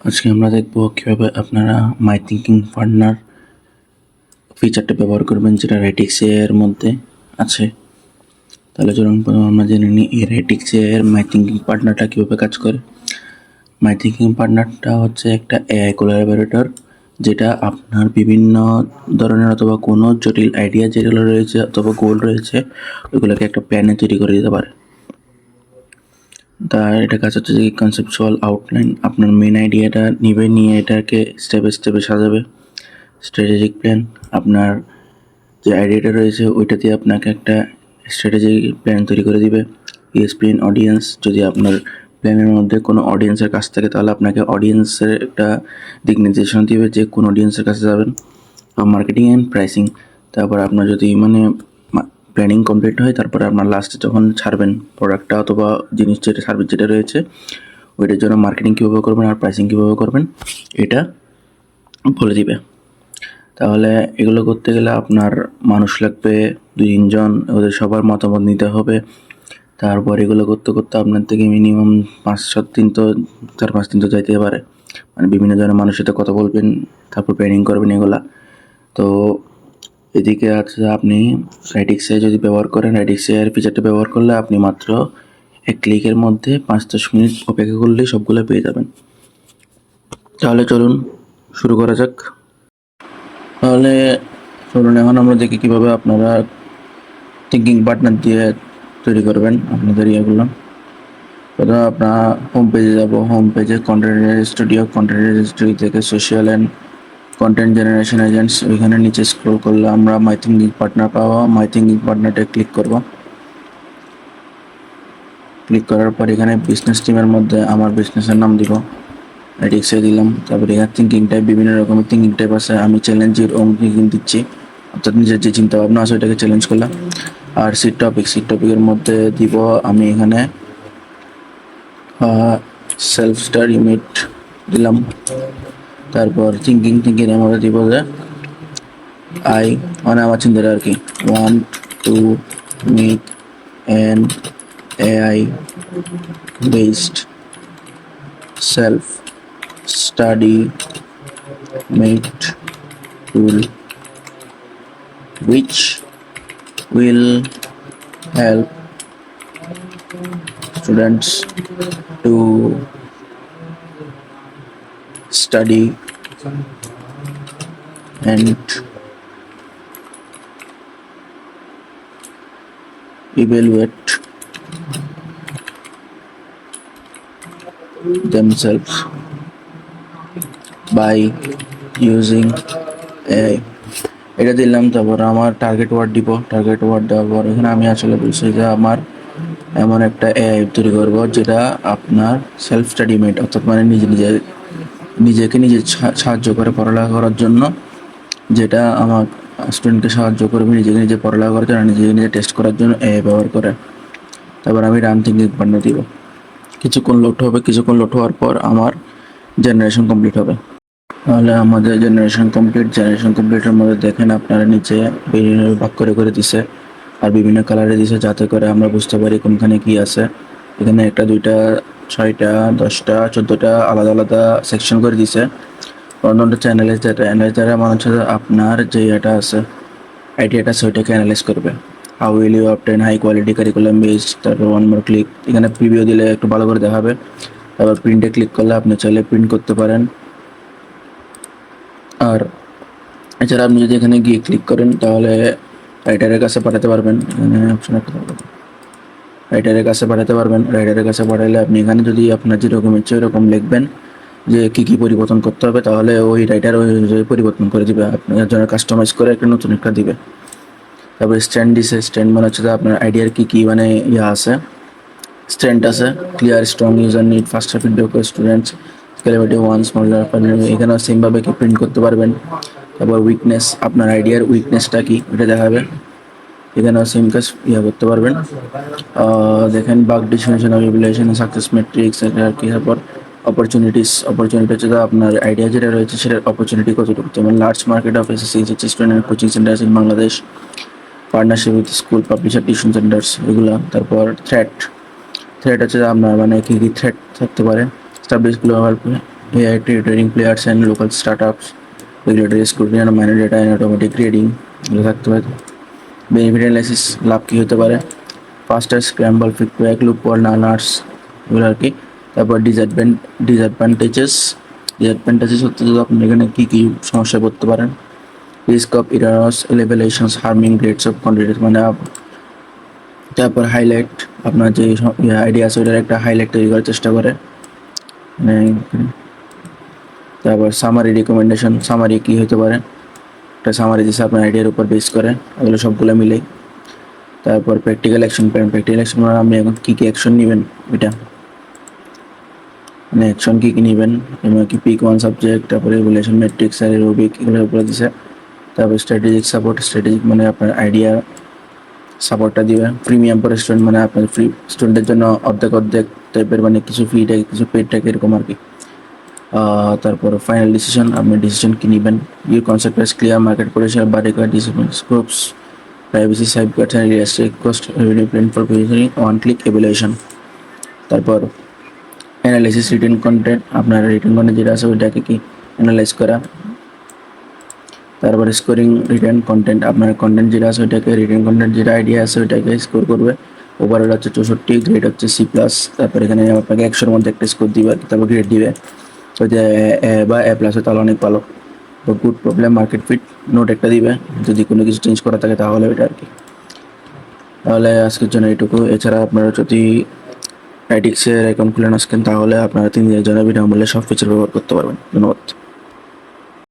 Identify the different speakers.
Speaker 1: আজকে আমরা দেখব কীভাবে আপনারা মাই থিঙ্কিং পার্টনার ফিচারটা ব্যবহার করবেন, যেটা রেটিক্স এর মধ্যে আছে। তাহলে চলুন প্রথমে আমরা জেনে নিই এই রেটিক্স এর মাই থিঙ্কিং পার্টনারটা কীভাবে কাজ করে। মাই থিঙ্কিং পার্টনারটা হচ্ছে একটা এআই কোলাবোরেটর, যেটা আপনার বিভিন্ন ধরনের অথবা কোনো জটিল আইডিয়া যেগুলো রয়েছে অথবা গোল রয়েছে ওইগুলোকে একটা প্ল্যানে তৈরি করে দিতে পারে। এটা কাজ হচ্ছে যে কনসেপচুয়াল আউটলাইন, আপনার মেন আইডিয়াটা নিয়ে এটাকে স্টেপে স্টেপে সাজাবে। স্ট্র্যাটেজিক প্ল্যান, আপনার যে আইডিয়াটা রয়েছে ওইটা দিয়ে আপনাকে একটা স্ট্র্যাটেজিক প্ল্যান তৈরি করে দিবে। ইএসপিএন অডিয়েন্স, যদি আপনার প্ল্যানের মধ্যে কোনো অডিয়েন্সের কাছ থাকে তাহলে আপনাকে অডিয়েন্সের একটা দিক নির্দেশনা দিবে যে কোন অডিয়েন্সের কাছে যাবেন। মার্কেটিং অ্যান্ড প্রাইসিং, তারপর আপনার যদি প্ল্যানিং কমপ্লিট হয় তারপরে আপনার লাস্টে যখন ছাড়বেন প্রোডাক্টটা অথবা জিনিস যেটা সার্ভিস যেটা রয়েছে ওইটার জন্য মার্কেটিং কীভাবে করবেন আর প্রাইসিং কীভাবে করবেন এটা বলে দিবে। তাহলে এগুলো করতে গেলে আপনার মানুষ লাগবে 2-3 জন, ওদের সবার মতামত নিতে হবে। তারপর এগুলো করতে করতে আপনার থেকে মিনিমাম 5-7 দিন তো 4-5 দিন তো যাইতে পারে, মানে বিভিন্ন ধরনের মানুষের সাথে কথা বলবেন, তারপর প্ল্যানিং করবেন এগুলা। তো এদিকে আছে আপনি রেটিক্সে যদি ব্যবহার করেন, রেটিক্সের ফিচারটা ব্যবহার করলে আপনি মাত্র 1 ক্লিকের মধ্যে 5-10 মিনিট অপেক্ষা করলেই সবগুলো পেয়ে যাবেন। তাহলে চলুন শুরু করা যাক। তাহলে চলুন এখন আমরা দেখি কীভাবে আপনারা থিঙ্কিং পার্টনার দিয়ে তৈরি করবেন আপনাদের ইয়েগুলো। প্রথমে আপনার হোম পেজে যাব। হোম পেজে কন্টেন্ট স্টুডিও থেকে social and content generation agents, ওইখানে নিচে স্ক্রল করলে আমরা মাই থিঙ্কিং পার্টনার পাওয়া। মাই থিঙ্কিং পার্টনারটা ক্লিক করব। ক্লিক করার পর এখানে বিজনেস টিমের মধ্যে আমার বিজনেসের নাম দিব, রেটিক্সে দিলাম। তারপরে এখানে থিঙ্কিং টাইপ, বিভিন্ন রকমের থিঙ্কিং টাইপ আছে। আমি চ্যালেঞ্জের থিঙ্কিং দিচ্ছি, অর্থাৎ নিজের যে চিন্তা ভাবনা আছে ওইটাকে চ্যালেঞ্জ করলাম। আর সিট টপিকের মধ্যে দিব আমি এখানে সেলফ স্টাডি মিট দিলাম। তারপর থিঙ্কিংয়ের মধ্যে দিব যে মানে আমার চিন্তাটা আর কি, want to make an AI based self study mate tool which will help students to study and evaluate themselves by using AI। এটা দিলাম। তারপর আমার টার্গেট ওয়ার্ড দিব। টার্গেট ওয়ার্ড দেওয়ার পর এখানে আমি আসলে বলছি যে আমার এমন একটা এআই তৈরি করবো যেটা আপনার সেলফ স্টাডি মেট, অর্থাৎ মানে নিজেকে নিজে সাহায্য করে পড়ালেখা করার জন্য, যেটা আমার স্টুডেন্টকে সাহায্য করবে নিজেকে নিজে পড়ালেখা করার জন্য, নিজেকে নিজে টেস্ট করার জন্য এআই ব্যবহার করে। তারপর আমি রান থিঙ্কিং পার্টনার দিব। কিছুক্ষণ লোড হবে, কিছুক্ষণ লোড হওয়ার পর আমার জেনারেশন কমপ্লিট হবে। তাহলে আমাদের জেনারেশন কমপ্লিটের মধ্যে দেখেন আপনারা নিচে বিভিন্ন ভাগ করে দিছে আর বিভিন্ন কালারে দিছে, যাতে করে আমরা বুঝতে পারি কোনখানে কি আছে। এখানে 1, 2, 6, 10, 14টা আলাদা আলাদা সেকশন করে দিছে। অন্যটা হচ্ছে অ্যানালাইজ ডাটা মানে হচ্ছে আপনার যে এটা আছে আইডিয়াটা আছে ওইটাকে অ্যানালাইজ করবে। How will you obtain high quality curriculum based. তারপর ওয়ান মোর ক্লিক, এখানে প্রিভিউ দিলে একটু ভালো করে দেখাবে। তারপর প্রিন্টে ক্লিক করলে আপনি চাইলে প্রিন্ট করতে পারেন। আর এছাড়া আপনি যদি এখানে গিয়ে ক্লিক করেন তাহলে রাইটারের কাছে পাঠাতে পারবেন। এখানে অপশন একটা রাইটারের কাছে পাঠাতে পারবেন। রাইটারের কাছে পাঠালে আপনি এখানে যদি আপনার যেরকম ইচ্ছে ওরকম লিখবেন যে কী পরিবর্তন করতে হবে, তাহলে ওই রাইটার ওই অনুযায়ী পরিবর্তন করে দিবে, আপনার জন্য কাস্টমাইজ করে একটা নতুন একটা দিবে। তারপর স্ট্যান্ড দিছে। স্ট্যান্ড মানে হচ্ছে আপনার আইডিয়ার কী মানে আছে, স্ট্যান্ড আছে। Clear strong user need ফাস্টার feedback students scalability one smaller. এখানে সেমভাবে কি প্রিন্ট করতে পারবেন। তারপর উইকনেস, আপনার আইডিয়ার উইকনেসটা কি ওটা দেখাবে। এখানেও সেম কাজ করতে পারবেন। দেখেন bug distribution of evaluation success metrics এটা আর কি। তারপর অপরচুনিটি হচ্ছে আপনার আইডিয়া যেটা রয়েছে সেটার অপরচুনিটি কতটুকু, যেমন large market of SSC student coaching centres in Bangladesh, partnership with school publisher tuition centres এগুলো। তারপর থ্রেট হচ্ছে আপনার মানে কী থ্রেট থাকতে পারে, establish global AI training players and local startups, regulatory scrutiny and minor data and automatic grading এগুলো থাকতে পারে। বেনিফিট অ্যানালাইসিস লাভ কী হতে পারে, ফাস্টার scramble feedback loop for learners এগুলো আর কি। তারপর ডিসঅ্যাডভান্টেজেস হচ্ছে যে আপনি এখানে কী কী সমস্যায় পড়তে পারেন, risk of errors violations harming grades of continuous মানে তারপর হাইলাইট আপনার যে আইডিয়া আছে ওটার একটা হাইলাইট তৈরি করার চেষ্টা করে, মানে তারপর সামারি রিকমেন্ডেশন, সামারি কী হতে পারে, একটা সামারি দিচ্ছে আপনার আইডিয়ার উপর বেস করে, এগুলো সবগুলো মিলে। তারপর practical action plan, practical action মানে আপনি এখন কী কী অ্যাকশন নেবেন এটা, মানে অ্যাকশন কী কী নেবেন এবং কি পিক ওয়ান সাবজেক্ট, তারপরে রেগুলেশন ম্যাট্রিক্স আর রুবিক এগুলোর উপরে দিছে। তারপর স্ট্র্যাটেজিক মানে আপনার আইডিয়া সাপোর্টটা দিবে। প্রিমিয়াম পর স্টুডেন্ট মানে আপনার ফ্রি স্টুডেন্টের জন্য অর্ধেক টাইপের মানে কিছু ফ্রি টাইপ কিছু পেড টাইপ এরকম আর কি। তারপর ফাইনাল ডিসিশন, আপনি ডিসিশন কী নেবেন, your concept is clear, market potential বা record discipline scopes, privacy safeguards and realistic cost revenue plan for positioning, one click evaluation. তারপর অ্যানালাইসিস রিটেন কন্টেন্ট, আপনার রিটেন কন্টেন্ট যেটা আছে ওইটাকে কি অ্যানালাইজ করা। তারপরে স্কোরিং রিটেন কন্টেন্ট, আপনার কন্টেন্ট যেটা আছে ওইটাকে রিটেন কন্টেন্ট যেটা আইডিয়া আছে ওইটাকে স্কোর করবে। ওভারঅল হচ্ছে 64, গ্রেড হচ্ছে C+। তারপর এখানে আপনাকে 100-র মধ্যে একটা স্কোর দিবে, তারপর গ্রেড দিবে যদি এ বা A+ হয় তাহলে অনেক ভালো। তো good problem market fit note একটা দিবে, যদি কোনো কিছু চেঞ্জ করা থাকে তাহলে ওইটা আর কি। তাহলে আজকের জন্য এইটুকু। এছাড়া আপনারা যদি অ্যাডিক্সের অ্যাকাউন্ট খুলে আসেন তাহলে আপনারা 3 দিনের জন্য বিনামূল্যে সব ফিচার ব্যবহার করতে পারবেন। ধন্যবাদ।